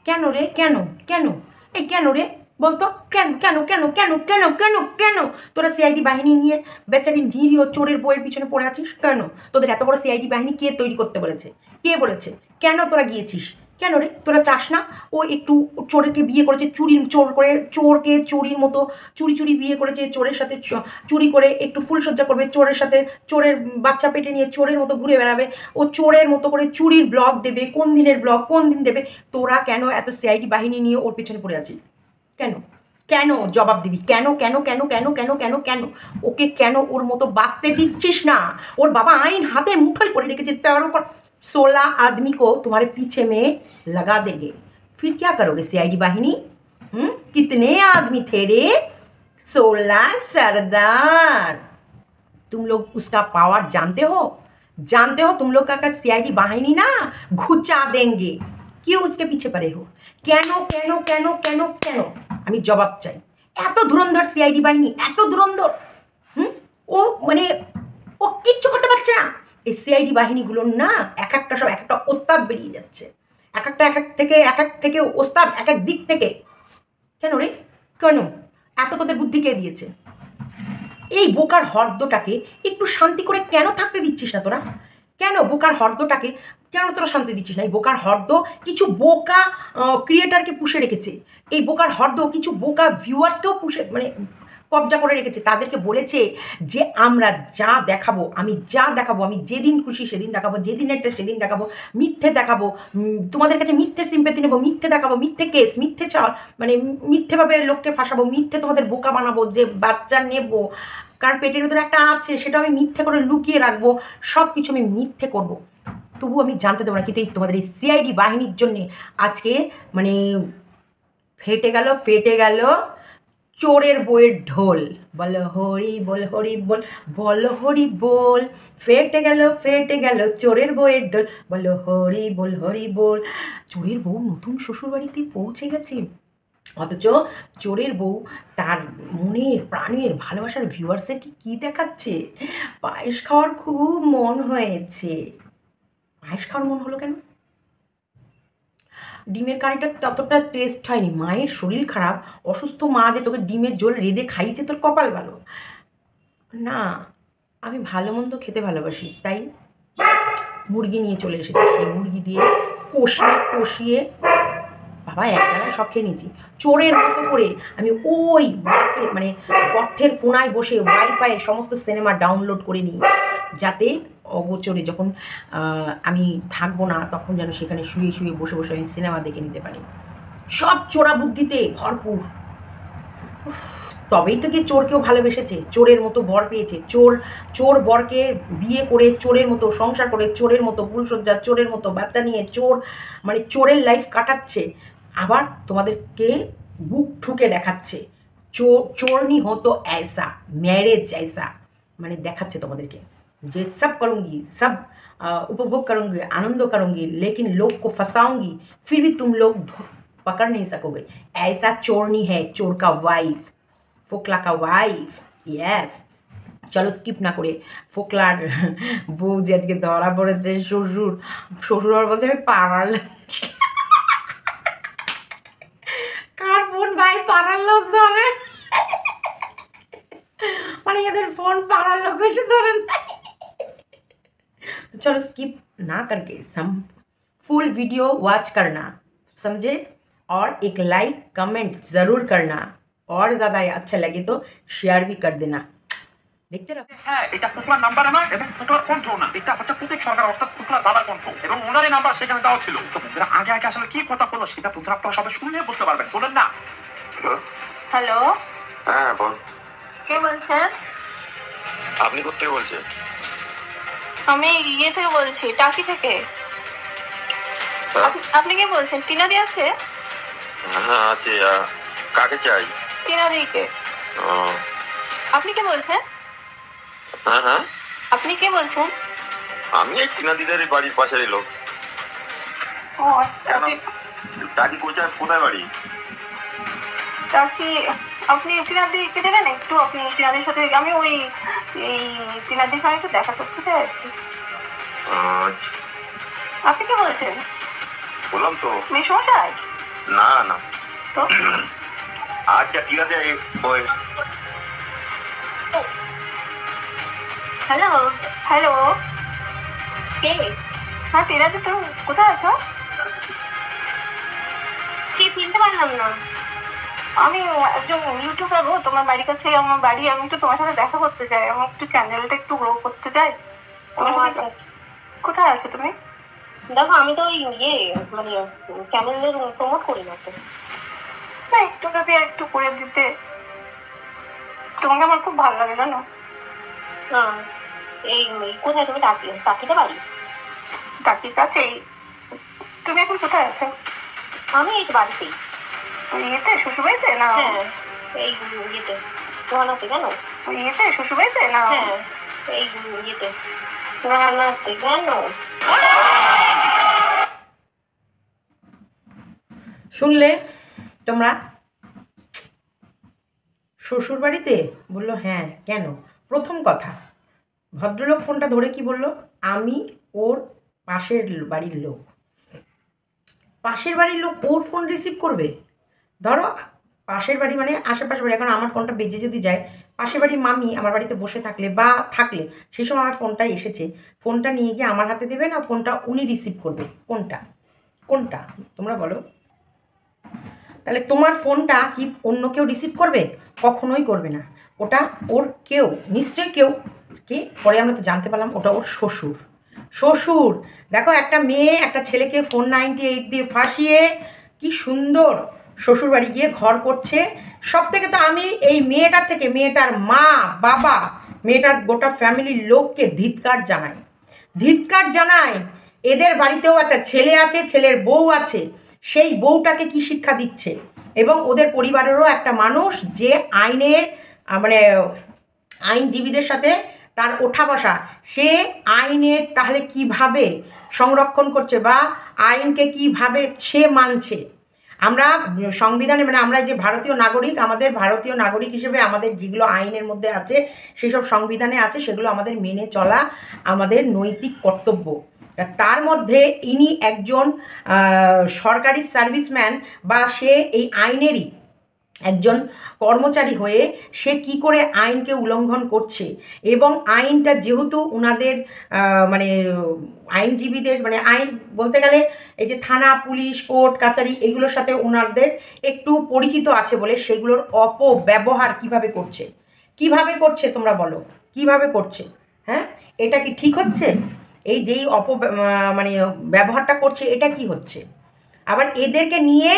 কেন রে, কেন কেন এই কেন রে বলতো, কেন কেন কেন কেন কেন কেন কেন তোরা সিআইডি বাহিনী নিয়ে বেচারি নিরীহ চোরের বইয়ের পিছনে পড়ে আছিস? কেন তোদের এত বড় সিআইডি বাহিনী কে তৈরি করতে বলেছে? কে বলেছে? কেন তোরা গিয়েছিস? কেন রে তোরা চাস না ও একটু চোরকে বিয়ে করেছে, চোর করে চোরকে চুরির মতো চুরি চুরি বিয়ে করেছে, চোরের সাথে চুরি করে একটু ফুলসজ্জা করবে, চোরের সাথে চোরের বাচ্চা পেটে নিয়ে চোরের মতো ঘুরে বেড়াবে, ও চোরের মতো করে চুরির ব্লগ দেবে, কোন দিনের ব্লগ কোন দিন দেবে। তোরা কেন এত সিআইডি বাহিনী নিয়ে ওর পিছনে পড়ে আছিস? কেন কেন জবাব দিবি? কেন কেন কেন কেন কেন কেন কেন ওকে কেন ওর মতো বাঁচতে দিচ্ছিস না? ওর বাবা আইন হাতে মুঠোয় করে রেখেছে, তার উপর 16 आदमी को तुम्हारे पीछे में लगा देंगे, फिर क्या करोगे सीआईडी बाहिनी? कितने आदमी थे रे? 16 सरदार। तुम लोग उसका पावर जानते हो? जानते हो तुम लोग का सीआईडी बाहिनी ना घुचा देंगे। क्यों उसके पीछे पड़े हो? কেন কেন কেন কেন কেন আমি জবাব চাই। এত ধুরন্ধর সিআইডি বাহিনী, এত ধুরন্ধর। ও মানে ও কিচ্ছু করতে পারছে না। এই সিআইডি বাহিনীগুলোর না এক একটা সব এক একটা ওস্তাদ বেরিয়ে যাচ্ছে, এক এক থেকে ওস্তাদ এক এক দিক থেকে। কেন রে কেন? এত তোদের বুদ্ধি কে দিয়েছে? এই বোকার হর্দটাকে একটু শান্তি করে কেন থাকতে দিচ্ছিস না তোরা? কেন বোকার হর্দটাকে কেন তোরা শান্তি দিচ্ছিস না? এই বোকার হর্দ কিছু বোকা ক্রিয়েটারকে পুষে রেখেছে, এই বোকার হর্দ কিছু বোকা ভিউয়ার্সকেও পুষে মানে কবজা করে রেখেছে। তাদেরকে বলেছে যে আমরা যা দেখাবো, আমি যা দেখাবো, আমি যেদিন খুশি সেদিন দেখাবো, যেদিন একটা সেদিন দেখাবো, মিথ্যে দেখাবো, তোমাদের কাছে মিথ্যে সিম্পেথি নেবো, মিথ্যে দেখাবো, মিথ্যে কেস, মিথ্যে চাল মানে মিথ্যেভাবে লোককে ফাঁসাবো, মিথ্যে তোমাদের বোকা বানাবো, যে বাচ্চা নেবো কারণ পেটের ভিতরে একটা আছে সেটা আমি মিথ্যে করে লুকিয়ে রাখবো, সব কিছু আমি মিথ্যে করবো, তবু আমি জানতে দেবো না। কিন্তু এই তোমাদের এই সিআইডি বাহিনীর জন্যে আজকে মানে ফেটে গেল চোরের বইয়ের ঢোল। বল হরি বল হরি বল, বল হরি বল। ফেটে গেল চোরের বইয়ের ঢোল, বল হরি বল হরি বল। চোরের বউ নতুন শ্বশুরবাড়িতে পৌঁছে গেছে, অথচ চোরের বউ তার মনের প্রাণের ভালোবাসার ভিউয়ার্সেরকে কী দেখাচ্ছে? পায়েস খাওয়ার খুব মন হয়েছে। পায়েস খাওয়ার মন হলো কেন? ডিমের কারিটা ততটা টেস্ট হয়নি, মায়ের শরীর খারাপ, অসুস্থ মা যে তোকে ডিমের ঝোল রেঁধে খাইছে, তোর কপাল ভালো না। আমি ভালো মন্দ খেতে ভালোবাসি, তাই মুরগি নিয়ে চলে এসেছি। সেই মুরগি দিয়ে কষিয়ে বাবা একবেলায় সব খেয়ে নিয়েছি। চোরের মতো করে আমি ওই মানে গর্থের কোনায় বসে ওয়াইফাইয়ে সমস্ত সিনেমা ডাউনলোড করে নিই, যাতে অগোচরে যখন আমি থাকবো না তখন যেন সেখানে শুয়ে শুয়ে বসে বসে আমি সিনেমা দেখে নিতে পারি। সব চোরা বুদ্ধিতে ভরপুর। তবেই তো কি চোরকেও ভালোবেসেছে, চোরের মতো বর পেয়েছে। চোর বরকে বিয়ে করে চোরের মতো সংসার করে, চোরের মতো ফুলসজ্জা, চোরের মতো বাচ্চা নিয়ে মানে চোরের লাইফ কাটাচ্ছে। আবার তোমাদেরকে বুক ঠুকে দেখাচ্ছে চোরনি হতো ऐसा, मैरिज ऐसा মানে দেখাচ্ছে তোমাদেরকে যে সব করুঙ্গি, সব উপভোগ करूँगी, आनंद करूँगी, लेकिन लोग को फंसाऊंगी, फिर भी तुम लोग पकड़ नहीं सकोगे। ऐसा चोरनी है चोर का वाइफ, फोकला का वाइफ। यस, চলো স্কিপ না করে ফোকলার বউ যে আজকে ধরা পড়েছে, শ্বশুর আবার বলছে আমি পাড়ার কার ফোন ভাই পাড়ার লোক ধরে, মানে এদের ফোন পাড়ার लोग এসে ধরেন। तो चलो स्किप ना करके सम फुल वीडियो वॉच करना, समझे? और एक लाइक कमेंट ज़रूर करना, और ज़्यादा अच्छा लगे तो शेयर भी कर देना। দেখতে রাখো। হ্যাঁ, এটা পুকলার নাম্বার না এবং পুকলার কণ্ঠ না, এটা হচ্ছে প্রতীক সরকার অর্থাৎ পুকলার বাবার কণ্ঠ এবং ওনারই নাম্বার সেখানে দেওয়া ছিল। তো বন্ধুরা আগে আসলে কি কথা হলো সেটা বন্ধুরা আপনারা সবাই শুনলে বুঝতে পারবেন, শুনেন না? হ্যালো, হ্যাঁ বল। কে বলছেন? আপনি কোথায় বলছেন? আমি ইয়ে থেকে বলছি, টাকি থেকে। আপনি কে বলছেন? টিনাদি আছে? হ্যাঁ আছে। কাকে চাই? টিনাদিকে। আপনি কে বলছেন? হ্যাঁ হ্যাঁ, আপনি কে বলছেন? আমি এই টিনাদিদের বাড়ির পাশের লোক। ও আচ্ছা। টাকি কোথায় বাড়ি? টাকি আপনি টিনাদিকে দেবেন একটু? আপনি টিনাদির সাথে আমি ওই এই টিনাদির সঙ্গে একটু দেখা করতে চাই আর কি। আচ্ছা, আপনি কে বলছেন? বললাম তো মেসমশাই। না না। তো আচ্ছা ঠিক আছে ওই হ্যালো হ্যালো, কে? হ্যাঁ টিনাদি, তুমি কোথায় আছো? কে? চিনতে পারলাম না। আমি একজন ইউটিউবার গো, তোমার বাড়ির কাছে আমার বাড়ি। আমি একটু তোমার সাথে দেখা করতে চাই, আমার একটু চ্যানেলটা একটু গ্রো করতে চাই। তোমার সাথে আচ্ছা আচ্ছা। কোথায় আছো তুমি? দেখো আমি তো ওই মানে চ্যানেলের প্রমোট করি না তো। না একটু যদি একটু করে দিতে, তোমাকে আমার খুব ভালো লাগে জানো। না, কোথায় তুমি? টাকিতে বাড়ি? টাকির কাছেই। তুমি এখন কোথায় আছো? আমি এই তো বাড়িতেই। ওই ইয়েতে, শ্বশুরবাড়িতে না? হ্যাঁ, এই ইয়েতে রানাতে। জানো? ওই ইয়েতে, শ্বশুরবাড়িতে না? হ্যাঁ, এই ইয়েতে রানাতে। জানো? শুনলে তোমরা? শ্বশুর বাড়িতে বললো হ্যাঁ। কেন? প্রথম কথা, ভদ্রলোক ফোনটা ধরে কি বলল, আমি ওর পাশের বাড়ির লোক। পাশের বাড়ির লোক ওর ফোন রিসিভ করবে? ধরো পাশের বাড়ি মানে আশেপাশের বাড়ি। এখন আমার ফোনটা বেজে যদি যায়, পাশের বাড়ির মামি আমার বাড়িতে বসে থাকলে বা থাকলে, সেই সময় আমার ফোনটা এসেছে, ফোনটা নিয়ে গিয়ে আমার হাতে দেবে না ফোনটা উনি রিসিভ করবে? কোনটা কোনটা তোমরা বলো? তাহলে তোমার ফোনটা কি অন্য কেউ রিসিভ করবে? কখনোই করবে না। ওটা ওর কেউ, নিশ্চয়ই কেউ। কে? পরে আমরা তো জানতে পারলাম ওটা ওর শ্বশুর। শ্বশুর দেখো, একটা মেয়ে একটা ছেলেকে 498 দিয়ে ফাঁসিয়ে কি সুন্দর শ্বশুর বাড়ি গিয়ে ঘর করছে। সব থেকে তো আমি এই মেয়েটার থেকে, মেয়েটার মা বাবা, মেয়েটার গোটা ফ্যামিলির লোককে ধিক্কার জানাই, ধিক্কার জানাই। এদের বাড়িতেও একটা ছেলে আছে, ছেলের বউ আছে, সেই বউটাকে কি শিক্ষা দিচ্ছে? এবং ওদের পরিবারেরও একটা মানুষ যে আইনের মানে আইনজীবীদের সাথে তার ওঠা বসা, সে আইনের তাহলে কিভাবে সংরক্ষণ করছে বা আইনকে কিভাবে সে মানছে। আমরা সংবিধানে মানে আমরা যে ভারতীয় নাগরিক, আমাদের ভারতীয় নাগরিক হিসেবে আমাদের যেগুলো আইনের মধ্যে আছে, সেসব সংবিধানে আছে, সেগুলো আমাদের মেনে চলা আমাদের নৈতিক কর্তব্য। তার মধ্যে ইনি একজন সরকারি সার্ভিসম্যান বা সে এই আইনেরই একজন কর্মচারী হয়ে সে কি করে আইনকে উল্লঙ্ঘন করছে। এবং আইনটা যেহেতু উনাদের মানে আইনজীবীদের মানে আইন বলতে গেলে এই যে থানা পুলিশ কোর্ট কাচারি এগুলোর সাথে ওনাদের একটু পরিচিত আছে বলে সেগুলোর অপব্যবহার কিভাবে করছে, কিভাবে করছে তোমরা বলো, কিভাবে করছে? হ্যাঁ, এটা কি ঠিক হচ্ছে? এই যেই মানে ব্যবহারটা করছে এটা কি হচ্ছে? আবার এদেরকে নিয়ে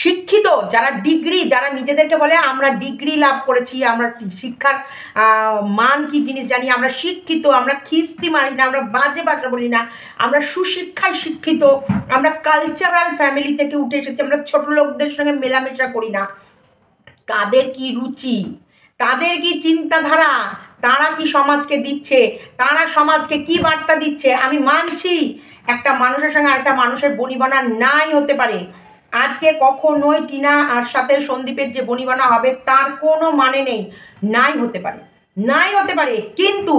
শিক্ষিত যারা ডিগ্রি, যারা নিজেদেরকে বলে আমরা ডিগ্রি লাভ করেছি, আমরা শিক্ষার মান কি জিনিস জানি, আমরা শিক্ষিত, আমরা খিস্তি মারি না, আমরা বাজে ভাষা বলি না, আমরা সুশিক্ষায় শিক্ষিত, আমরা কালচারাল ফ্যামিলি থেকে উঠে এসেছি, আমরা ছোট লোকদের সঙ্গে মেলামেশা করি না। কাদের কি রুচি, তাদের কি চিন্তাধারা, তারা কি সমাজকে দিচ্ছে, তারা সমাজকে কি বার্তা দিচ্ছে? আমি মানছি একটা মানুষের সঙ্গে আরেকটা মানুষের বনিবনা নাই হতে পারে। আজকে কখনোই টিনা আর সাথে সন্দীপের যে বনিবনা হবে তার কোনো মানে নেই, নাই হতে পারে, নাই হতে পারে। কিন্তু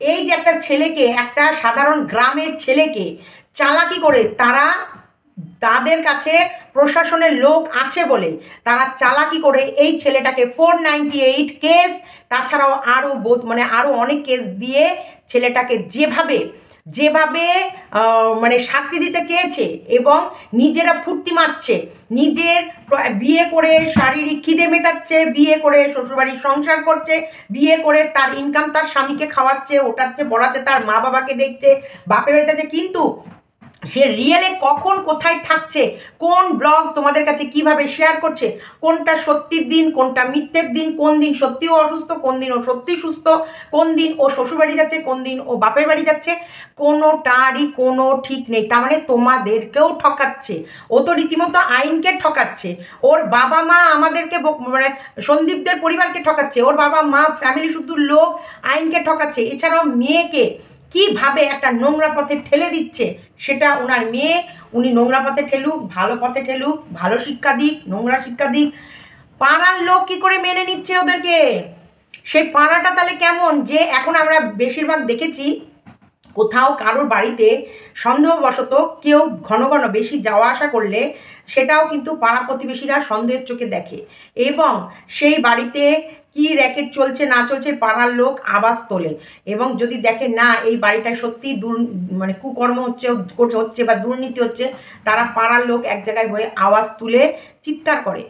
এই যে একটা ছেলেকে, একটা সাধারণ গ্রামের ছেলেকে চালাকি করে তারা, তাদের কাছে প্রশাসনের লোক আছে বলে তারা চালাকি করে এই ছেলেটাকে 498 কেস, তাছাড়াও আরও মানে আরও অনেক কেস দিয়ে ছেলেটাকে যেভাবে যেভাবে মানে শাস্তি দিতে চেয়েছে এবং নিজেরা ফুর্তি মারছে, নিজের বিয়ে করে শারীরিক খিদে মেটাচ্ছে, বিয়ে করে শ্বশুরবাড়ির সংসার করছে, বিয়ে করে তার ইনকাম তার স্বামীকে খাওয়াচ্ছে, ওঠাচ্ছে পড়াচ্ছে, তার মা বাবাকে দেখছে, বাপের বাড়িতে আছে, কিন্তু সে রিয়েলে কখন কোথায় থাকছে, কোন ব্লগ তোমাদের কাছে কিভাবে শেয়ার করছে, কোনটা সত্যির দিন কোনটা মিথ্যের দিন, কোন দিন সত্যিও অসুস্থ, কোন দিন ও সত্যি সুস্থ, কোন দিন ও শ্বশুরবাড়ি যাচ্ছে, কোন দিন ও বাপের বাড়ি যাচ্ছে, কোনোটারই কোনো ঠিক নেই। তার মানে তোমাদেরকেও ঠকাচ্ছে, ও তো রীতিমতো আইনকে ঠকাচ্ছে, ওর বাবা মা আমাদেরকে মানে সন্দীপদের পরিবারকে ঠকাচ্ছে, ওর বাবা মা ফ্যামিলি শুধু লোক আইনকে ঠকাচ্ছে। এছাড়াও মেয়েকে কিভাবে একটা নোংরা পথে ঠেলে দিচ্ছে, সেটা ওনার মেয়ে, উনি নোংরা পথে ঠেলুক, ভালো পথে ঠেলুক, ভালো শিক্ষা দিক, নোংরা শিক্ষা দিক, পাড়ার লোক কি করে মেনে নিচ্ছে ওদেরকে? সেই পাড়াটা তাহলে কেমন? যে এখন আমরা বেশিরভাগ দেখেছি কোথাও কারোর বাড়িতে সন্দেহবশত কেউ ঘন ঘন বেশি যাওয়া আসা করলে সেটাও কিন্তু পাড়া প্রতিবেশীরা সন্দেহের চোখে দেখে, এবং সেই বাড়িতে কি র্যাকেট চলছে না চলছে পাড়ার লোক আওয়াজ তোলে, এবং যদি দেখে না এই বাড়িটায় সত্যি মানে কুকর্ম হচ্ছে বা দুর্নীতি হচ্ছে, তারা পাড়ার লোক এক জায়গায় হয়ে আওয়াজ তুলে চিৎকার করে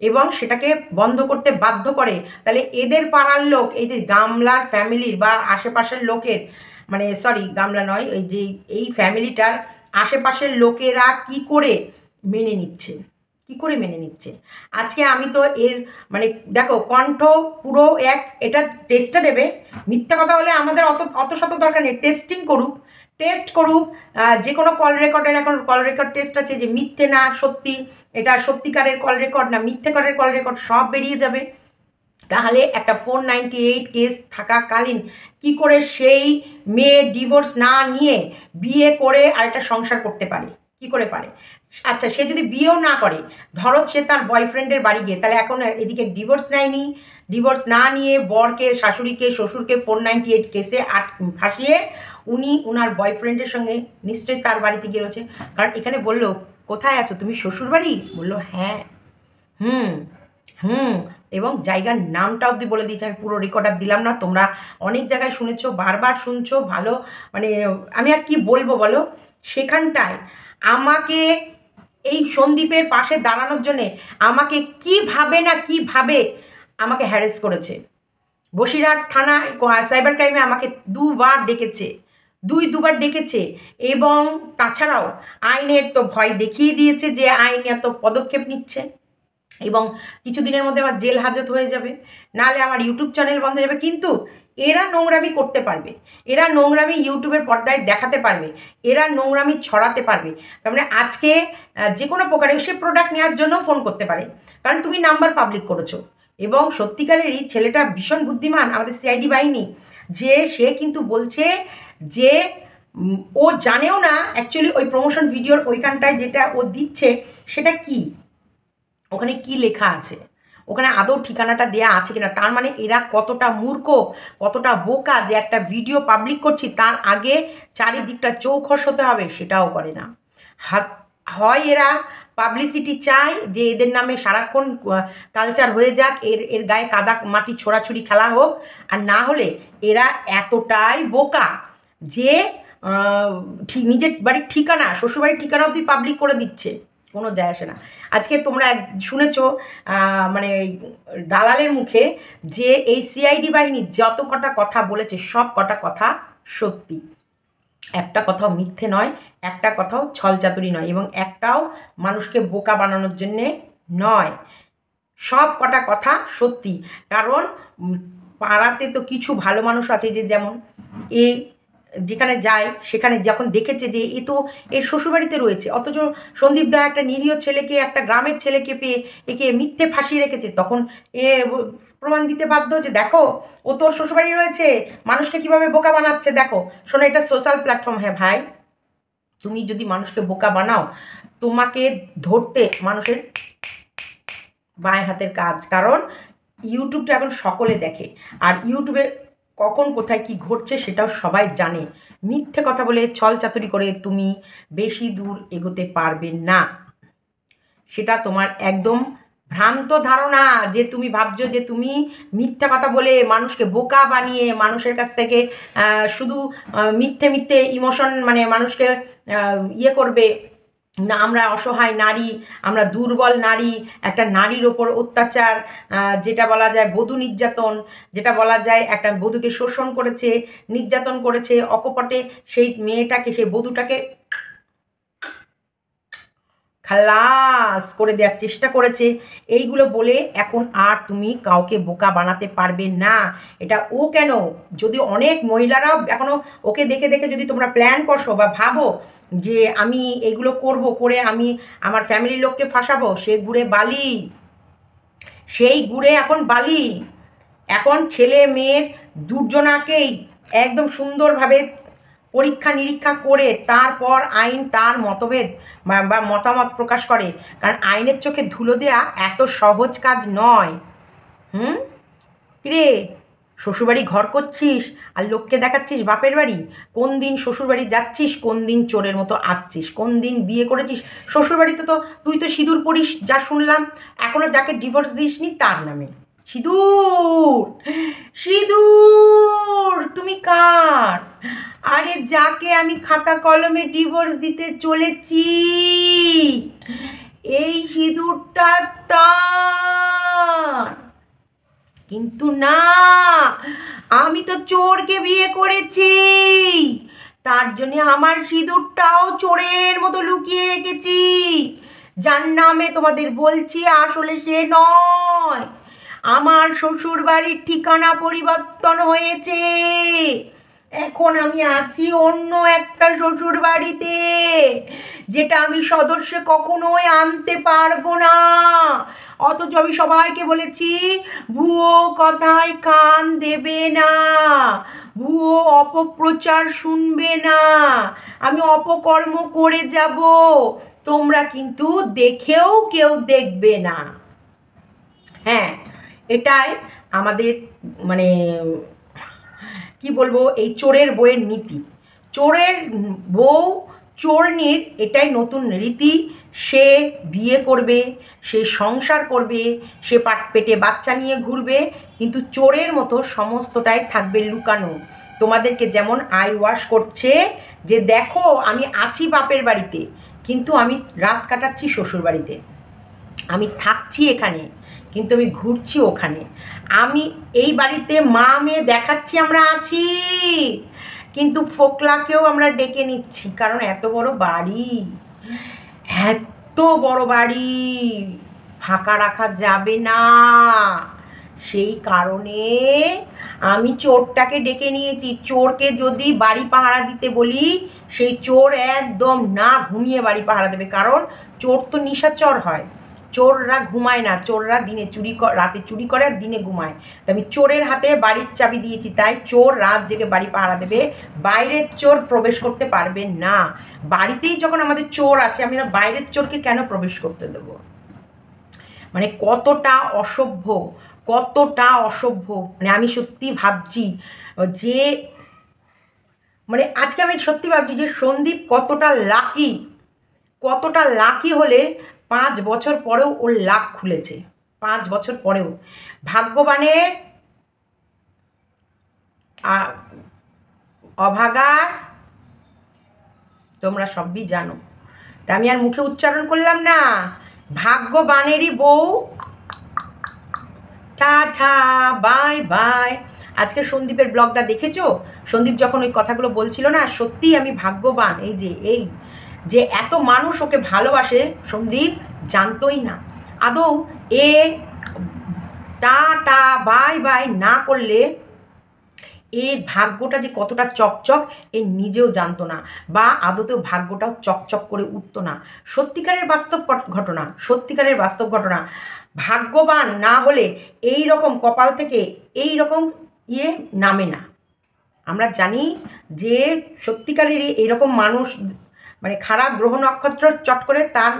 এবং সেটাকে বন্ধ করতে বাধ্য করে। তাহলে এদের পাড়ার লোক, এই যে গামলার ফ্যামিলির বা আশেপাশের লোকের, মানে সরি গামলা নয়, এই যে এই ফ্যামিলিটার আশেপাশের লোকেরা কি করে মেনে নিচ্ছে, কি করে মেনে নিচ্ছে। আজকে আমি তো এর মানে দেখো কণ্ঠ পুরো এক, এটা টেস্টটা দেবে, মিথ্যা কথা হলে আমাদের অত শত দরকার নেই, টেস্ট করুক যে কোনো কল রেকর্ডের, এখন কল রেকর্ড টেস্ট আছে, যে মিথ্যে না সত্যি, এটা সত্যিকারের কল রেকর্ড না মিথ্যেকারের কল রেকর্ড, সব বেরিয়ে যাবে। তাহলে একটা 498 কেস থাকাকালীন কি করে সেই মেয়ে ডিভোর্স না নিয়ে বিয়ে করে আরেকটা সংসার করতে পারে, কি করে পারে? আচ্ছা, সে যদি বিয়েও না করে, ধরো সে তার বয়ফ্রেন্ডের বাড়ি গিয়ে, তাহলে এখন এদিকে ডিভোর্স নেয়নি, ডিভোর্স না নিয়ে বরকে, শাশুড়িকে, শ্বশুরকে 498 কেসে ফাঁসিয়ে উনি ওনার বয়ফ্রেন্ডের সঙ্গে নিশ্চয়ই তার বাড়িতে গিয়ে রয়েছে। কারণ এখানে বললো কোথায় আছো তুমি, শ্বশুর বাড়ি? বললো হ্যাঁ। এবং জায়গার নামটা অবধি বলে দিয়েছে, আমি পুরো রেকর্ডার দিলাম না, তোমরা অনেক জায়গায় শুনেছো, বারবার শুনছো, ভালো মানে আমি আর কি বলবো বলো। সেখানটায় আমাকে এই সন্দীপের পাশে দাঁড়ানোর জন্যে আমাকে কিভাবে আমাকে হ্যারেস করেছে। বসিরহাট থানা সাইবার ক্রাইমে আমাকে দুবার ডেকেছে, এবং তাছাড়াও আইনের তো ভয় দেখিয়ে দিয়েছে যে আইন এত পদক্ষেপ নিচ্ছে, এবং কিছুদিনের মধ্যে আমার জেল হাজত হয়ে যাবে, নাহলে আমার ইউটিউব চ্যানেল বন্ধ হয়ে যাবে। কিন্তু এরা নোংরামি করতে পারবে, এরা নোংরামি ইউটিউবের পর্দায় দেখাতে পারবে, এরা নোংরামি ছড়াতে পারবে। তার মানে আজকে যে কোনো প্রকারে সে প্রোডাক্ট নেওয়ার জন্য ফোন করতে পারে, কারণ তুমি নাম্বার পাবলিক করেছো। এবং সত্যিকারেরই ছেলেটা ভীষণ বুদ্ধিমান, আমাদের সিআইডি বাহিনী, যে সে কিন্তু বলছে যে ও জানেও না অ্যাকচুয়ালি ওই প্রমোশন ভিডিওর ওইখানটায় যেটা ও দিচ্ছে সেটা কি, ওখানে কি লেখা আছে, ওখানে আদৌ ঠিকানাটা দেয়া আছে কিনা। তার মানে এরা কতটা মূর্খ, কতটা বোকা, যে একটা ভিডিও পাবলিক করছি তার আগে চারিদিকটা চৌখস হতে হবে সেটাও করে না। হয় এরা পাবলিসিটি চায় যে এদের নামে সারাক্ষণ কালচার হয়ে যাক, এর গায়ে কাদা মাটি ছোড়াছুড়ি খেলা হোক, আর না হলে এরা এতটাই বোকা যে নিজের বাড়ির ঠিকানা, শ্বশুরবাড়ির ঠিকানা অবধি পাবলিক করে দিচ্ছে, কোনো যায় আসে না। আজকে তোমরা শুনেছো মানে দালালের মুখে যে এই সিআইডি বাহিনী যত কটা কথা বলেছে সব কটা কথা সত্যি, একটা কথাও মিথ্যে নয়, একটা কথাও ছলচাতুরি নয়, এবং একটাও মানুষকে বোকা বানানোর জন্যে নয়, সব কটা কথা সত্যি। কারণ পাড়াতে তো কিছু ভালো মানুষ আছে, যে যেমন এই যেখানে যায় সেখানে যখন দেখেছে যে এ তো এর শ্বশুরবাড়িতে রয়েছে, অথচ সন্দীপ দা একটা নিরীহ ছেলেকে, একটা গ্রামের ছেলেকে পেয়ে একে মিথ্যে ফাঁসিয়ে রেখেছে, তখন এ প্রমাণ দিতে বাধ্য যে দেখো ও তোর শ্বশুরবাড়ি রয়েছে, মানুষকে কিভাবে বোকা বানাচ্ছে দেখো। শোনো, এটা সোশ্যাল প্ল্যাটফর্ম, হ্যাঁ ভাই, তুমি যদি মানুষকে বোকা বানাও, তোমাকে ধরতে মানুষের বাঁয়ে হাতের কাজ, কারণ ইউটিউবটা এখন সকলে দেখে, আর ইউটিউবে কখন কোথায় কি ঘটছে সেটাও সবাই জানে। মিথ্যে কথা বলে ছল চাতুরি করে তুমি বেশি দূর এগোতে পারবে না, সেটা তোমার একদম ভ্রান্ত ধারণা। যে তুমি ভাবছো যে তুমি মিথ্যা কথা বলে মানুষকে বোকা বানিয়ে মানুষের কাছ থেকে শুধু মিথ্যে ইমোশন মানে মানুষকে ইয়ে করবে না, আমরা অসহায় নারী, আমরা দুর্বল নারী, একটা নারীর ওপর অত্যাচার, যেটা বলা যায় বধূ নির্যাতন, যেটা বলা যায় একটা বধূকে শোষণ করেছে, নির্যাতন করেছে, অকপটে সেই মেয়েটাকে, সেই বধূটাকে খালাস করে দেওয়ার চেষ্টা করেছে। এইগুলো বলে এখন আর তুমি কাউকে বোকা বানাতে পারবে না। এটা ও কেন, যদি অনেক মহিলারাও এখনও ওকে দেখে দেখে যদি তোমরা প্ল্যান করছো বা ভাবো যে আমি এগুলো করব, করে আমি আমার ফ্যামিলির লোককে ফাঁসাবো, সে গুড়ে বালি, সেই গুড়ে এখন বালি। এখন ছেলে মেয়ের দুজনাকেই একদম সুন্দরভাবে পরীক্ষা নিরীক্ষা করে তারপর আইন তার মতভেদ বা মতামত প্রকাশ করে, কারণ আইনের চোখে ধুলো দেওয়া এত সহজ কাজ নয়। রে শ্বশুরবাড়ি ঘর করছিস আর লোককে দেখাচ্ছিস বাপের বাড়ি, কোন দিন শ্বশুরবাড়ি যাচ্ছিস, কোন দিন চোরের মতো আসছিস, কোন দিন বিয়ে করেছিস। শ্বশুরবাড়িতে তো তুই তো সিঁদুর পড়িস যা শুনলাম, এখনও যাকে ডিভোর্স দিসনি তার নামে সিঁদুর। সিঁদুর তুমি কার? আরে যাকে আমি খাতা কলমে ডিভোর্স দিতে চলেছি এই সিঁদুরটা তার। কিন্তু না, আমি তো চোরকে বিয়ে করেছি, তার জন্য আমার সিঁদুরটাও চোরের মতো লুকিয়ে রেখেছি। যার নামে তোমাদের বলছি আসলে সে নয়, আমার শ্বশুর বাড়ির ঠিকানা পরিবর্তন হয়েছে, এখন আমি আছি অন্য একটা শ্বশুর বাড়িতে, যেটা আমি সদস্যে কখনোই আনতে পারবো না। অথচ আমি সবাইকে বলেছি ভুয়ো কথায় কান দেবে না, ভুয়ো অপপ্রচার শুনবে না, আমি অপকর্ম করে যাব, তোমরা কিন্তু দেখেও কেউ দেখবে না। হ্যাঁ, এটাই আমাদের মানে কি বলবো, এই চোরের বউয়ের নীতি। চোরের বউ চোরনির এটাই নতুন রীতি। সে বিয়ে করবে, সে সংসার করবে, সে পেটে বাচ্চা নিয়ে ঘুরবে, কিন্তু চোরের মতো সমস্তটাই থাকবে লুকানো। তোমাদেরকে যেমন আই ওয়াশ করছে যে দেখো আমি আছি বাপের বাড়িতে, কিন্তু আমি রাত কাটাচ্ছি শ্বশুর বাড়িতে, আমি থাকছি এখানে কিন্তু আমি ঘুরছি ওখানে, আমি এই বাড়িতে মা মেয়ে দেখাচ্ছি আমরা আছি, কিন্তু ফোকলাকেও আমরা ডেকে নিচ্ছি, কারণ এত বড় বাড়ি, এত বড় বাড়ি ফাঁকা রাখা যাবে না। সেই কারণে আমি চোরটাকে ডেকে নিয়েছি। চোরকে যদি বাড়ি পাহারা দিতে বলি, সেই চোর একদম না ঘুমিয়ে বাড়ি পাহারা দেবে, কারণ চোর তো নিশাচর হয়, চোররা ঘুমায় না, চোররা দিনে রাতে চুরি করে আর দিনে ঘুমায়। তা আমি চোরের হাতে বাড়ির চাবি দিয়েছি, তাই চোর রাত জেগে বাড়ি পাহারা দেবে, বাইরের চোর প্রবেশ করতে পারবে না। বাড়িতেই যখন আমাদের চোর আছে, আমি বাইরের চোরকে কেন প্রবেশ করতে দেবো? মানে কতটা অসভ্য, কতটা অসভ্য। মানে আমি সত্যি ভাবছি যে মানে আজকে আমি সত্যি ভাবছি যে সন্দীপ কতটা লাকি হলে 5 বছর পরেও ওর লাক খুলেছে, 5 বছর পরেও। ভাগ্যবানের অভাগার তোমরা সবই জানো, তা আমি আর মুখে উচ্চারণ করলাম না। ভাগ্যবানেরই বউ, টাটা বাই বাই। আজকে সন্দীপের ব্লগটা দেখেছো? সন্দীপ যখন ওই কথাগুলো বলছিল না, সত্যিই আমি ভাগ্যবান, এই যে এত মানুষ ওকে ভালোবাসে, সন্দীপ জানতোই না। আদৌ এ টাটা বাই বাই না করলে এর ভাগ্যটা যে কতটা চকচক এ নিজেও জানতো না, বা আদতেও ভাগ্যটাও চকচক করে উঠতো না। সত্যিকারের বাস্তব ঘটনা। ভাগ্যবান না হলে এই রকম কপাল থেকে এই রকম নামে না। আমরা জানি যে সত্যিকারেরই এইরকম মানুষ মানে খারাপ গ্রহ নক্ষত্র চট করে তার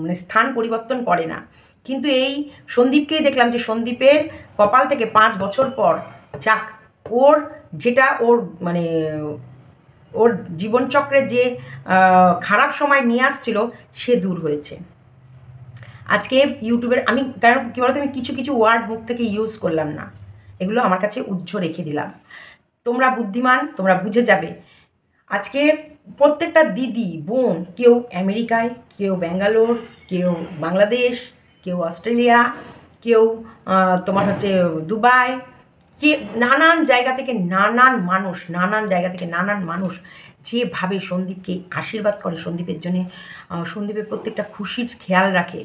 মানে স্থান পরিবর্তন করে না। কিন্তু এই সন্দীপকেই দেখলাম যে সন্দীপের কপাল থেকে 5 বছর পর যাক ওর যেটা ওর মানে ওর জীবনচক্রে যে খারাপ সময় নিয়ে আসছিল সে দূর হয়েছে। আজকে ইউটিউবের আমি কারণ কী বলতো, আমি কিছু ওয়ার্ড মুখ থেকে ইউজ করলাম না, এগুলো আমার কাছে উজ্জ্ব রেখে দিলাম। তোমরা বুদ্ধিমান, তোমরা বুঝে যাবে। আজকে প্রত্যেকটা দিদি বোন, কেউ আমেরিকায়, কেউ ব্যাঙ্গালোর, কেউ বাংলাদেশ, কেউ অস্ট্রেলিয়া, কেউ তোমার হচ্ছে দুবাই, কে নানান জায়গা থেকে নানান মানুষ যেভাবে সন্দীপকে আশীর্বাদ করে, সন্দীপের জন্যে সন্দীপের প্রত্যেকটা খুশির খেয়াল রাখে।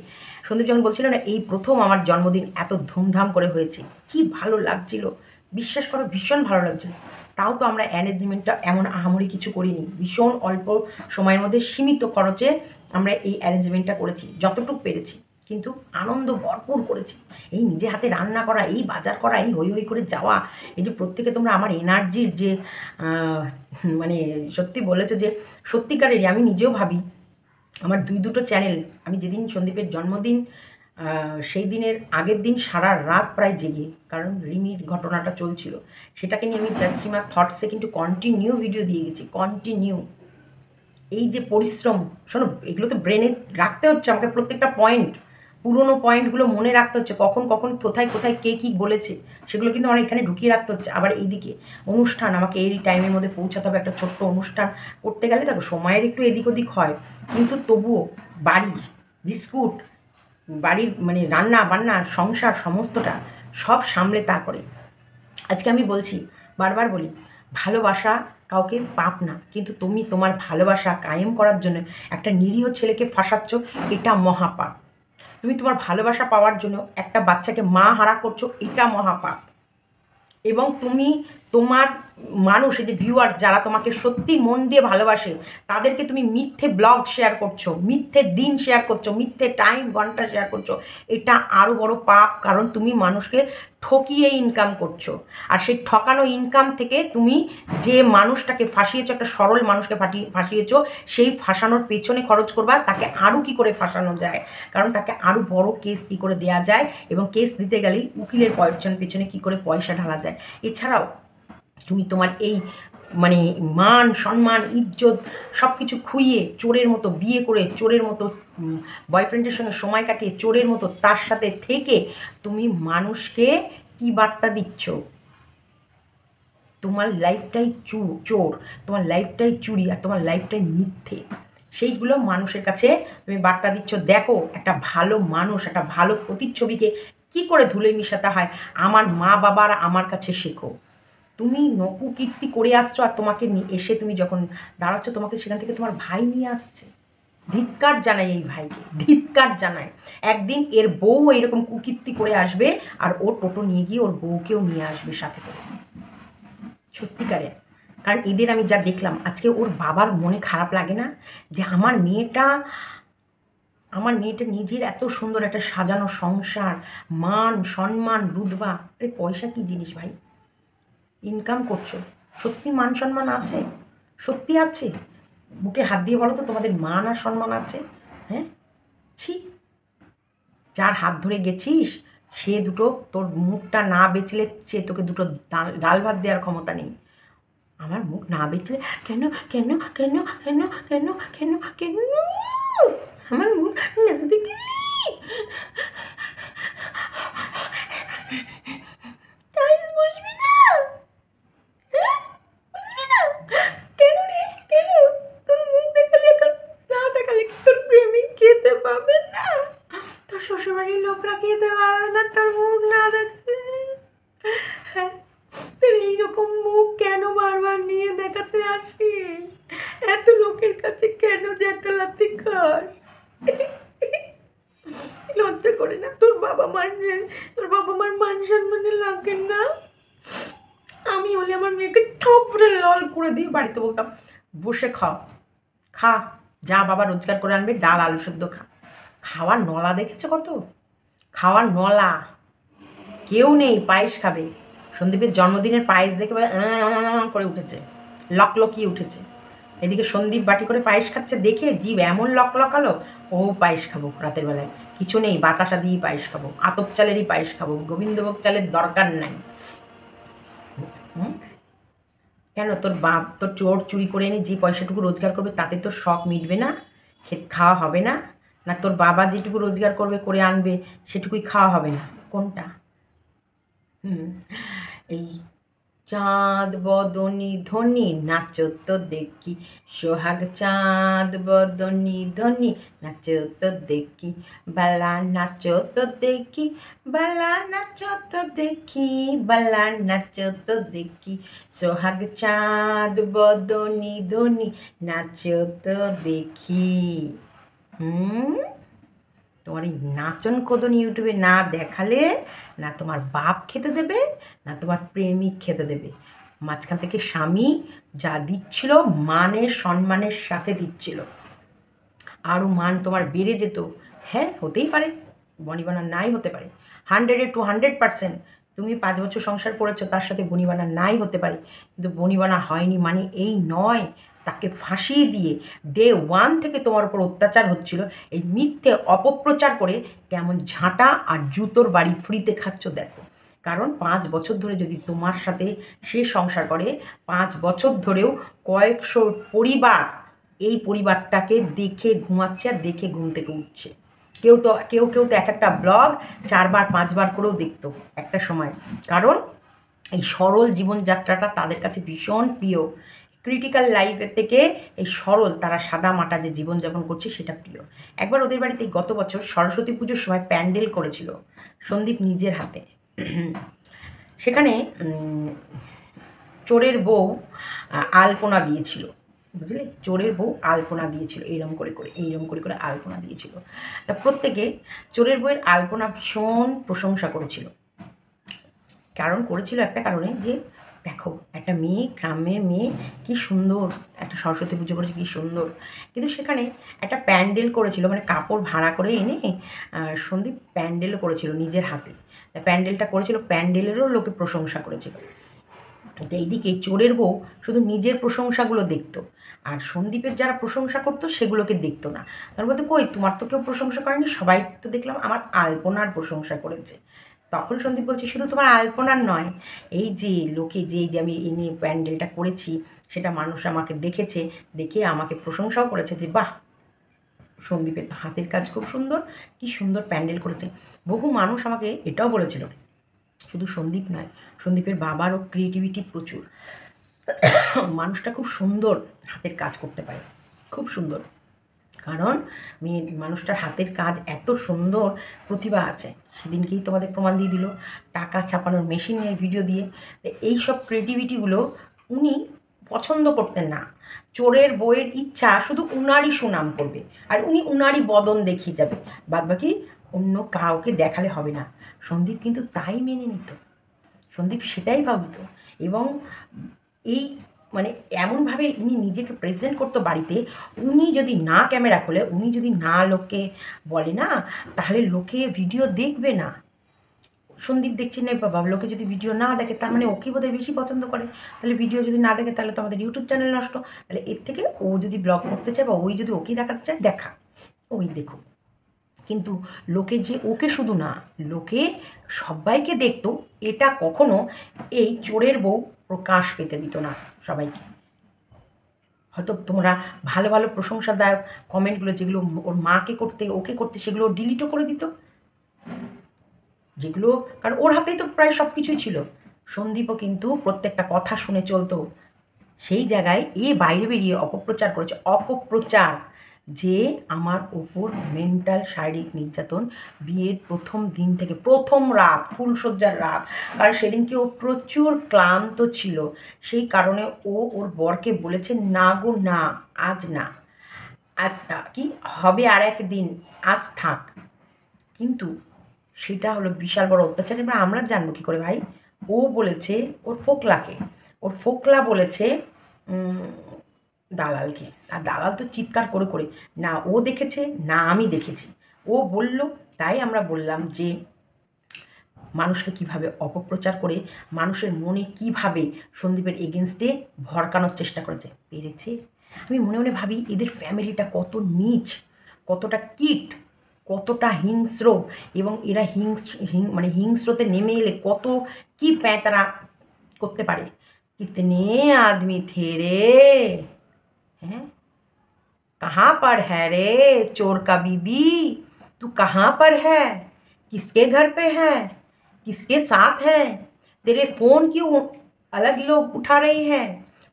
সন্দীপ যখন বলছিল না এই প্রথম আমার জন্মদিন এত ধুমধাম করে হয়েছে, কি ভালো লাগছিল, বিশ্বাস করো ভীষণ ভালো লাগছিল। তাও তো আমরা অ্যারেঞ্জমেন্টটা এমন আহামরি কিছু করিনি, ভীষণ অল্প সময়ের মধ্যে সীমিত খরচে আমরা এই অ্যারেঞ্জমেন্টটা করেছি যতটুকু পেরেছি, কিন্তু আনন্দ ভরপুর করেছি। এই নিজে হাতে রান্না করা, এই বাজার করা, এই হই হই করে যাওয়া, এই যে প্রত্যেকে তোমরা আমার এনার্জির যে মানে সত্যি বলেছো যে সত্যিকারেরই আমি নিজেও ভাবি আমার দুটো চ্যানেল, আমি যেদিন সন্দীপের জন্মদিন সেই দিনের আগের দিন সারা রাত প্রায় জেগে, কারণ রিমির ঘটনাটা চলছিল, সেটাকে নিয়ে আমি জাস্টিমা থটসে কিন্তু কন্টিনিউ ভিডিও দিয়ে গেছি, কন্টিনিউ। এই যে পরিশ্রম, শোনো, এগুলো তো ব্রেনে রাখতে হচ্ছে আমাকে, প্রত্যেকটা পয়েন্ট, পুরনো পয়েন্টগুলো মনে রাখতে হচ্ছে, কখন কখন কোথায় কোথায় কে কী বলেছে, সেগুলো কিন্তু আমার এখানে ঢুকিয়ে রাখতে হচ্ছে। আবার এইদিকে অনুষ্ঠান, আমাকে এই টাইমের মধ্যে পৌঁছাতে হবে, একটা ছোট্ট অনুষ্ঠান করতে গেলে দেখো সময়ের একটু এদিক ওদিক হয়, কিন্তু তবুও বাড়ি, বিস্কুট, বাড়ির মানে রান্না বান্না, সংসার, সমস্তটা সব সামলে তারপরে আজকে আমি বলছি, বারবার বলি, ভালোবাসা কাউকে পাপ না, কিন্তু তুমি তোমার ভালোবাসা কায়েম করার জন্য একটা নিরীহ ছেলেকে ফাঁসাচ্ছ, এটা মহাপাপ। তুমি তোমার ভালোবাসা পাওয়ার জন্য একটা বাচ্চাকে মা হারা করছো, এটা মহাপাপ। এবং তুমি তোমার মানুষ, এই যে ভিউয়ার্স যারা তোমাকে সত্যি মন দিয়ে ভালোবাসে, তাদেরকে তুমি মিথ্যে ব্লগ শেয়ার করছো, মিথ্যে দিন শেয়ার করছো, মিথ্যে টাইম ঘন্টা শেয়ার করছো, এটা আরও বড় পাপ। কারণ তুমি মানুষকে ঠকিয়ে ইনকাম করছো, আর সেই ঠকানো ইনকাম থেকে তুমি যে মানুষটাকে ফাঁসিয়েছো, একটা সরল মানুষকে ফাঁসিয়েছো, সেই ফাঁসানোর পেছনে খরচ করবা তাকে আরও কী করে ফাঁসানো যায়, কারণ তাকে আরও বড় কেস কী করে দেওয়া যায়, এবং কেস দিতে গেলেই উকিলের পেছনে কী করে পয়সা ঢালা যায়। এছাড়াও তুমি তোমার এই মানে মান সম্মান ইজ্জত সব কিছু খুইয়ে চোরের মতো বিয়ে করে, চোরের মতো বয়ফ্রেন্ডের সঙ্গে সময় কাটিয়ে, চোরের মতো তার সাথে থেকে তুমি মানুষকে কি বার্তা দিচ্ছ? তোমার লাইফটাই চোর, তোমার লাইফটাই চুরি, আর তোমার লাইফটাই মিথ্যে। সেইগুলো মানুষের কাছে তুমি বার্তা দিচ্ছ। দেখো, একটা ভালো মানুষ, একটা ভালো প্রতিচ্ছবিকে কি করে ধুলে মিশাতে হয়, আমার মা বাবার আমার কাছে শেখো। তুমি নকুকীর্তি করে আসছো, আর তোমাকে এসে তুমি যখন দাঁড়াচ্ছ, তোমাকে সেখান থেকে তোমার ভাই নিয়ে আসছে। ধিক্কার জানাই এই ভাইকে, ধিক্কার জানায়। একদিন এর বউ এরকম কুকীর্তি করে আসবে, আর ও টোটো নিয়ে গিয়ে ওর বউকেও নিয়ে আসবে সাথে করে, সত্যিকারে। কারণ এদের আমি যা দেখলাম আজকে, ওর বাবার মনে খারাপ লাগে না যে আমার মেয়েটা নিজের এত সুন্দর একটা সাজানো সংসার, মান সম্মান, রুতবা, আরে পয়সা কী জিনিস ভাই, ইনকাম করছো, সত্যি মান সম্মান আছে? সত্যি আছে? বুকে হাত দিয়ে বলো তো, তোমাদের মান আর সম্মান আছে? হ্যাঁ, ছি। যার হাত ধরে গেছিস সে দুটো, তোর মুখটা না বেচলে সে তোকে দুটো ডাল ভাত দেওয়ার ক্ষমতা নেই। আমার মুখ না বেচলে কেন কেন কেন কেন কেন কেন কেন আমার মুখ না দেখলি বসবি না? বসবি না কেন রে? কেন তোর মুখ দেখালে, এখন না দেখালে কি তোর প্রেমিক খেতে পাবে না? তোর শ্বশুরবাড়ির লোকরা খেতে পাবে না তোর মুখ না দেখালে? হ্যাঁ, তোর এইরকম মুখ কেন বারবার নিয়ে দেখাতে আসিস? এত লোকের কাছে কেন জ্যাঠালাতি খাস? লজ্জা করে না? তোর বাবা মার মান সম্মানে লাগে না? আমি হলে আমার মেয়েকে থাপড়ে লাল করে দিয়ে বাড়িতে বলতাম, বসে খা, যা বাবা রোজগার করে আনবে, ডাল আলু সেদ্ধ খা। খাওয়ার নলা দেখেছো কত? খাওয়ার নলা কেউ নেই, পায়েস খাবে। সন্দীপের জন্মদিনের পায়েস দেখে করে উঠেছে, লকলকিয়ে উঠেছে। এদিকে সন্দীপ বাটি করে পায়েস খাচ্ছে দেখে জীব এমন লকলকালো, ও পায়েস খাবো রাতের বেলায়, কিছু নেই, বাতাসা দিয়েই পায়েস খাবো, আতপ চালেরই পায়েস খাবো, গোবিন্দভোগ চালের দরকার নাই। কেন তোর বাপ তোর চোর চুরি করে এনে যে পয়সাটুকু রোজগার করবে তাতে তোর শখ মিটবে না? খাওয়া হবে না? না তোর বাবা যেটুকু রোজগার করবে করে আনবে সেটুকুই খাওয়া হবে না? কোনটা? এই চাঁদ বদনি ধনি নাচো তো দেখি, সোহাগ চাঁদ বদনি ধনি নাচো তো দেখি, বালা নাচো তো দেখি, বালা নাচো তো দেখি, বালা নাচো তো দেখি, সোহাগ চাঁদ বদনি ধনি নাচো তো দেখি। তোমার এই নাচন কোদন ইউটিউবে না দেখালে না তোমার বাপ খেতে দেবে, না তোমার প্রেমিক খেতে দেবে। মাঝখান থেকে স্বামী যা দিচ্ছিল মানের সম্মানের সাথে দিচ্ছিল, আরও মান তোমার বেড়ে যেত। হ্যাঁ, হতেই পারে বনিবানা নাই হতে পারে, 100 to 100%। তুমি 5 বছর সংসার করেছো, তার সাথে বনিবানা নাই হতে পারে, কিন্তু বনিবানা হয়নি মানে এই নয় তাকে ফাঁসিয়ে দিয়ে ডে 1 থেকে তোমার উপর অত্যাচার হচ্ছিল, এই মিথ্যে অপপ্রচার করে কেমন ঝাঁটা আর জুতোর বাড়ি ফ্রিতে খাচ্ছ দেখো। কারণ 5 বছর ধরে যদি তোমার সাথে সে সংসার করে, 5 বছর ধরেও কয়েকশো পরিবার এই পরিবারটাকে দেখে ঘুমাচ্ছে আর দেখে ঘুম থেকে উঠছে। কেউ তো এক একটা ব্লগ 4 বার 5 বার করেও দেখতো একটা সময়, কারণ এই সরল জীবনযাত্রাটা তাদের কাছে ভীষণ প্রিয়। ক্রিটিক্যাল লাইফের থেকে এই সরল, তারা সাদা মাটা যে জীবনযাপন করছে সেটা প্রিয়। একবার ওদের বাড়িতে গত বছর সরস্বতী পুজোর সময় প্যান্ডেল করেছিল সন্দীপ নিজের হাতে। সেখানে চোরের বউ আলপনা দিয়েছিল, বুঝলে, চোরের বউ আলপনা দিয়েছিল, এইরকম করে আলপনা দিয়েছিল। তা প্রত্যেকে চোরের বউয়ের আলপনা ভীষণ প্রশংসা করেছিল। কারণ করেছিল একটা কারণে, যে দেখো একটা মেয়ে, গ্রামের মেয়ে, কি সুন্দর একটা সরস্বতী পুজো করেছে, কী সুন্দর। কিন্তু সেখানে একটা প্যান্ডেল করেছিল, মানে কাপড় ভাড়া করে এনে সন্দীপ প্যান্ডেলও করেছিল নিজের হাতে। প্যান্ডেলটা করেছিল, প্যান্ডেলেরও লোকে প্রশংসা করেছিল। তো এইদিকে চোরের বউ শুধু নিজের প্রশংসাগুলো দেখতো, আর সন্দীপের যারা প্রশংসা করতো সেগুলোকে দেখতো না। তার বলতে, কই তোমার তো কেউ প্রশংসা করেনি, সবাই তো দেখলাম আমার আলপনার প্রশংসা করেছে। তখন সন্দীপ বলছে, শুধু তোমার আলপনার নয়, এই যে লোকে যে আমি এই নিয়ে প্যান্ডেলটা করেছি সেটা মানুষ আমাকে দেখেছে, দেখে আমাকে প্রশংসাও করেছে যে বাহ, সন্দীপের তো হাতের কাজ খুব সুন্দর, কি সুন্দর প্যান্ডেল করেছে। বহু মানুষ আমাকে এটাও বলেছিল, শুধু সন্দীপ নয়, সন্দীপের বাবারও ক্রিয়েটিভিটি প্রচুর, মানুষটা খুব সুন্দর হাতের কাজ করতে পারে, খুব সুন্দর। কারণ মানুষটার হাতের কাজ এত সুন্দর, প্রতিভা আছে। সেদিনকেই তোমাদের প্রমাণ দিয়ে দিল টাকা ছাপানোর মেশিনের ভিডিও দিয়ে। এই সব ক্রিয়েটিভিটিগুলো উনি পছন্দ করতেন না। চোরের বউয়ের ইচ্ছা শুধু উনারই সুনাম করবে, আর উনি উনারই বদন দেখিয়ে যাবে, বাদবাকি অন্য কাউকে দেখালে হবে না। সন্দীপ কিন্তু তাই মেনে নিত, সন্দীপ সেটাই ভাবত। এবং এই মানে এমনভাবে ইনি নিজেকে প্রেজেন্ট করতো বাড়িতে, উনি যদি না ক্যামেরা খোলে, উনি যদি না লোককে বলে না, তাহলে লোকে ভিডিও দেখবে না। সন্দীপ দেখছি না বাবা, লোকে যদি ভিডিও না দেখে তার মানে ওকে বোধহয় বেশি পছন্দ করে। তাহলে ভিডিও যদি না দেখে তাহলে তো আমাদের ইউটিউব চ্যানেল নষ্ট। তাহলে এর থেকে ও যদি ব্লগ করতে চায় বা ওই যদি ওকে দেখাতে চায়, দেখা, ওই দেখুন। কিন্তু লোকে যে ওকে শুধু না, লোকে সবাইকে দেখতো, এটা কখনো এই চোরের বউ প্রকাশ পেতে দিত না সবাইকে। হয়তো তোমরা ভালো ভালো প্রশংসাদায়ক কমেন্টগুলো যেগুলো ওর মাকে করতে, ওকে করতে, সেগুলো ডিলিটও করে দিত, যেগুলো, কারণ ওর হাতেই তো প্রায় সব কিছুই ছিল। সন্দীপও কিন্তু প্রত্যেকটা কথা শুনে চলতো। সেই জায়গায় এ বাইরে বেরিয়ে অপপ্রচার করেছে, অপপ্রচার, যে আমার ওপর মেন্টাল শারীরিক নির্যাতন বিয়ের প্রথম দিন থেকে, প্রথম রাত, ফুলশয্যার রাত, কারণ সেদিনকে ও প্রচুর ক্লান্ত ছিল। সেই কারণে ও ওর বরকে বলেছে, না গো না, আজ না, আজ কি হবে আর একদিন, আজ থাক। কিন্তু সেটা হলো বিশাল বড় অত্যাচার। এবার আমরা জানবো কী করে ভাই? ও বলেছে ওর ফোকলাকে, ওর ফোকলা বলেছে দালালকে, আর দালাল তো চিৎকার করে করে, না ও দেখেছে না আমি দেখেছি, ও বলল, তাই আমরা বললাম যে মানুষকে কিভাবে অপপ্রচার করে মানুষের মনে কিভাবে সন্দীপের এগেনস্টে ভরকানোর চেষ্টা করেছে, পেরেছে। আমি মনে মনে ভাবি এদের ফ্যামিলিটা কত নীচ, কতটা কিট, কতটা হিংস্র, এবং এরা মানে হিংস্রতে নেমে এলে কত কি তারা করতে পারে। कितने आदमी थे रे, हैं? कहाँ पर है रे चोर का बीबी, तू कहाँ पर है, किसके घर पे है, किसके साथ है, तेरे फ़ोन क्यों अलग लोग उठा रही है,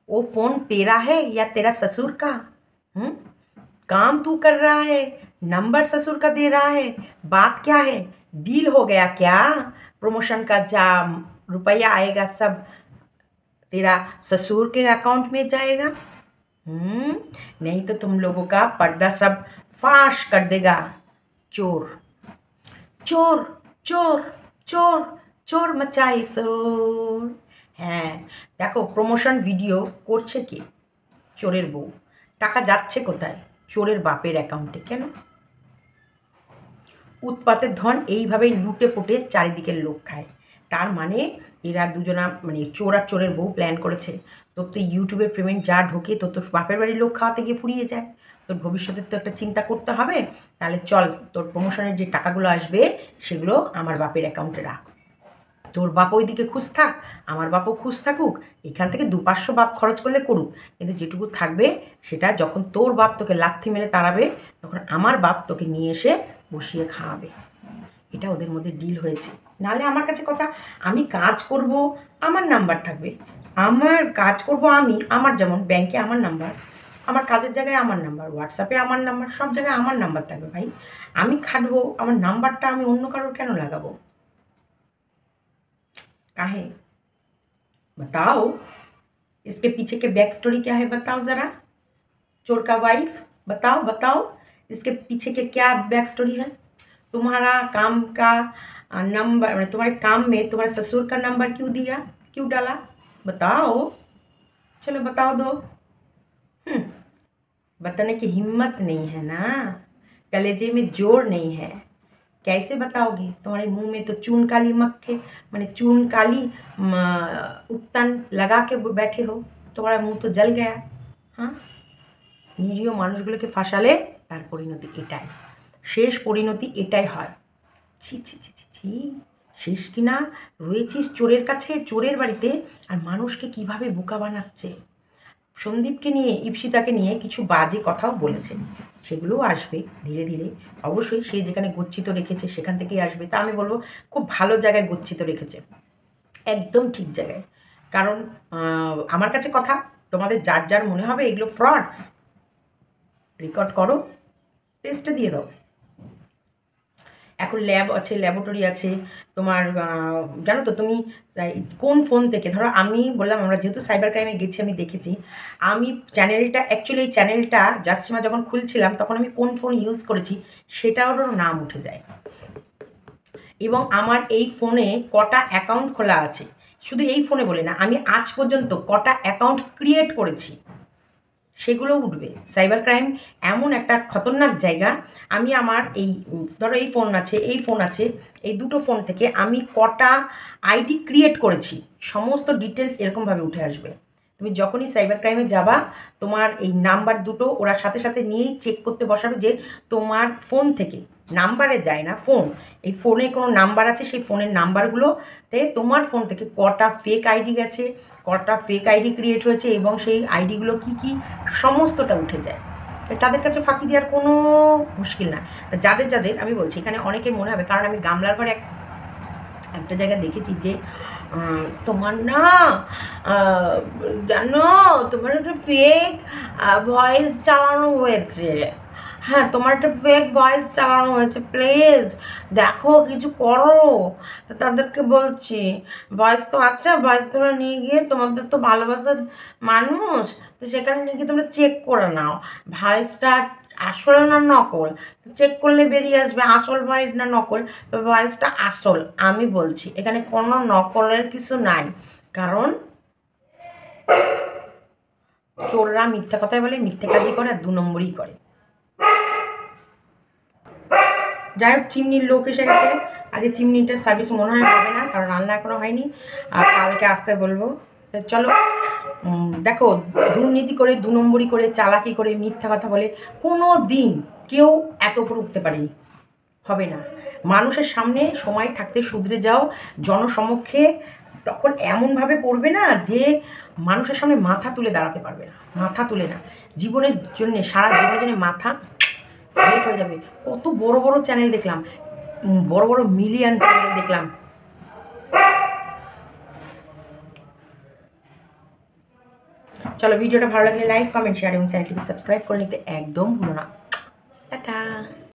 वो फ़ोन तेरा है या तेरा ससुर का? काम तू कर रहा है, नंबर ससुर का दे रहा है, बात क्या है, डील हो गया क्या, प्रमोशन का जा रुपया आएगा सब तेरा ससुर के अकाउंट में जाएगा, नहीं तो तुम लोगों का पर्दा सब फाश कर देगा। चोर चोर चोर चोर चोर मचाए शोर। হ্যাঁ দেখো, প্রমোশন ভিডিও করছে কে? চোরের বউ। টাকা যাচ্ছে কোথায়? চোরের বাপের অ্যাকাউন্টে। কেন? উৎপাতের ধন এইভাবেই লুটে পুটে চারিদিকের লোক খায়। তার মানে এরা দুজনা মানে চোর আর চোরের বউ প্ল্যান করেছে। তোর তো ইউটিউবের পেমেন্ট যা ঢোকে তোর বাপের বাড়ির লোক খাওয়াতে গিয়ে ফুরিয়ে যায়। তোর ভবিষ্যতের তো একটা চিন্তা করতে হবে। তাহলে চল, তোর প্রমোশনের যে টাকাগুলো আসবে সেগুলো আমার বাপের অ্যাকাউন্টে রাখ। তোর বাপ ওইদিকে খুশ থাক, আমার বাপও খুশ থাকুক। এখান থেকে 200-500 বাপ খরচ করলে করুক, কিন্তু যেটুকু থাকবে সেটা যখন তোর বাপ তোকে লাথি মেরে তাড়াবে তখন আমার বাপ তোকে নিয়ে এসে বসিয়ে খাওয়াবে। এটা ওদের মধ্যে ডিল হয়েছে। নাহলে আমার কাছে কথা, আমি কাজ করব, আমার নাম্বার থাকবে, আমার কাজ করব আমি, আমার যেমন ব্যাংকে আমার নাম্বার, আমার কাজের জায়গায় আমার নাম্বার, হোয়াটসঅ্যাপে আমার নাম্বার, সব জায়গায় আমার নাম্বার থাকবে। ভাই আমি খাটবো, আমার নাম্বারটা আমি অন্য কারোর কেন লাগাবো? काहे? बताओ, इसके पीछे के बैक स्टोरी क्या है, बताओ ज़रा। चोर का वाइफ, बताओ बताओ, इसके पीछे के क्या बैक स्टोरी है? तुम्हारा काम का नंबर, तुम्हारे काम में तुम्हारे ससुर का नंबर क्यों दिया, क्यों डाला? बताओ, चलो बताओ दो। बताने की हिम्मत नहीं है ना, कलेजे में जोर नहीं है, कैसे बताओगे? तुम्हारे मुंह में तो चून काली मक्खे मैंने चून काली उपतन लगा के बैठे हो, तुम्हारा मुंह तो जल गया। हाँ, নিরীহ মানুষগুলোকে ফাঁসালে তার পরিণতি এটাই, শেষ পরিণতি এটাই হয়। ছি ছি ছি ছি ছি, শেষ কিনা রয়েছিস চোরের কাছে, চোরের বাড়িতে, আর মানুষকে কিভাবে বোকা বানাচ্ছে। সন্দীপকে নিয়ে, ইপসিতাকে নিয়ে কিছু বাজে কথাও বলেছে, সেগুলোও আসবে ধীরে ধীরে। অবশ্যই সে যেখানে গচ্ছিত রেখেছে সেখান থেকেই আসবে। তা আমি বলবো খুব ভালো জায়গায় গচ্ছিত রেখেছে, একদম ঠিক জায়গায়। কারণ আমার কাছে কথা, তোমাদের যার যার মনে হবে এগুলো ফ্রড, রেকর্ড করো, টেস্টে দিয়ে দাও। এখন ল্যাব আছে, ল্যাবরেটরি আছে তোমার। জানো তো তুমি কোন ফোন থেকে, ধরো আমি বললাম আমরা যেহেতু সাইবার ক্রাইমে গেছি আমি দেখেছি, আমি চ্যানেলটা অ্যাকচুয়ালি এই চ্যানেলটা জাস্টিমা যখন খুলছিলাম তখন আমি কোন ফোন ইউজ করেছি সেটারও নাম উঠে যায়। এবং আমার এই ফোনে কটা অ্যাকাউন্ট খোলা আছে, শুধু এই ফোনে বলে না, আমি আজ পর্যন্ত কটা অ্যাকাউন্ট ক্রিয়েট করেছি সেগুলো উঠবে। সাইবার ক্রাইম এমন একটা খতরনাক জায়গা। আমি আমার এই ধরো এই ফোন আছে, এই ফোন আছে, এই দুটো ফোন থেকে আমি কটা আইডি ক্রিয়েট করেছি সমস্ত ডিটেলস এরকমভাবে উঠে আসবে। তুমি যখনই সাইবার ক্রাইমে যাবা তোমার এই নাম্বার দুটো ওরা সাথে সাথে নিয়েই চেক করতে বসাবে যে তোমার ফোন থেকে, নাম্বারে যায় না ফোন, এই ফোনে কোনো নাম্বার আছে সেই ফোনের নাম্বারগুলোতে তোমার ফোন থেকে কটা ফেক আইডি গেছে, কটা ফেক আইডি ক্রিয়েট হয়েছে এবং সেই আইডিগুলো কী কী সমস্তটা উঠে যায়। তাদের কাছে ফাঁকি দেওয়ার কোনো মুশকিল না। যাদের যাদের আমি বলছি, এখানে অনেকের মনে হবে, কারণ আমি গামলার ঘরে একটা জায়গায় দেখেছি যে তোমার না জানো তোমার একটা ফেক ভয়েস চালানো হয়েছে, হ্যাঁ তোমার একটা ফেক ভয়েস চালানো হয়েছে, প্লিজ দেখো কিছু করো। তাদেরকে বলছি ভয়েস তো আচ্ছা, ভয়েসগুলো নিয়ে গিয়ে তোমাদের তো ভালোবাসার মানুষ, তো সেখানে নিয়ে গিয়ে তোমরা চেক করে নাও ভয়েসটা আসল না নকল। চেক করলে বেরিয়ে আসবে আসল ভয়েস না নকল। তো ভয়েসটা আসল, আমি বলছি এখানে কোনো নকলের কিছু নাই, কারণ চোররা মিথ্যা কথাই বলে, মিথ্যে কাজই করে, আর 2 নম্বরই করে। যাই হোক, চিমনির লোক এসে গেছে। আজকে চিমনিটার সার্ভিস মনে হয় হবে না, কারণ রান্না এখনও হয়নি, আর কালকে আসতে বলবো। তো চলো, দেখো দুর্নীতি করে, 2 নম্বরই করে, চালাকি করে, মিথ্যা কথা বলে কোনো দিন কেউ এত উপরে উঠতে পারেনি, হবে না। মানুষের সামনে সময় থাকতে শুধরে যাও, জনসমক্ষে তখন এমনভাবে পড়বে না যে মানুষের সামনে মাথা তুলে দাঁড়াতে পারবে না, মাথা তুলে না, জীবনের জন্য, সারা জীবনের জন্য মাথা হেট হয়ে যাবে। কত বড় বড় চ্যানেল দেখলাম, বড় বড় মিলিয়ন চ্যানেল দেখলাম। চলো, ভিডিওটা ভালো লাগলে লাইক, কমেন্ট, শেয়ার এবং চ্যানেলটিকে সাবস্ক্রাইব করে নিতে একদম ভুলো না। টাটা।